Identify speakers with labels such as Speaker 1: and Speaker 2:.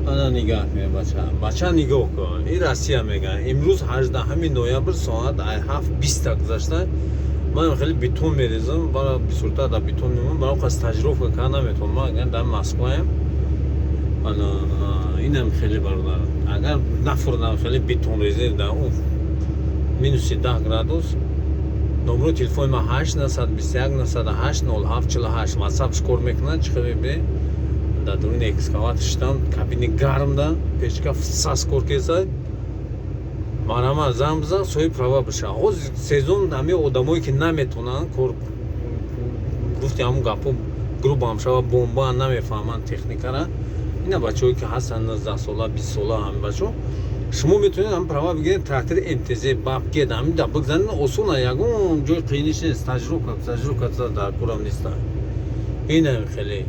Speaker 1: Ana nigah me bacha nigah kn. In Rossiya megan. Imruz 18 noyabr soat 7:20 guzashta. Man kheli beton merizam. Bara bi surta da beton mimam. Bara qas tajrubka kana metonam. Agar dar Moskvayam. Ana inam kheli barodar. Agar nafurdam kheli beton rezerv da -10 gradus. Номер телефони ма 891-908-0748. WhatsApp шкор мекунад чихаби бе. Да дуни экскаватор штам кабини гармда печка саскор кесай. Марама замза сои права биша. Ҳоз сезон ҳами одамое ки наметонанд кор гуфти ҳамун гапо груб ҳам шава бомба намефаҳманд техникара. Ина бачаҳое ки ҳастанд 19 сола 20 сола ҳами бачаҳо шумо метавонед ҳам права бигиред трактори МТЗ бабкед ҳамин да бигзанед осона ягон ҷои қииниш нест таҷрубка дар корам неста. Ин ҳам хеле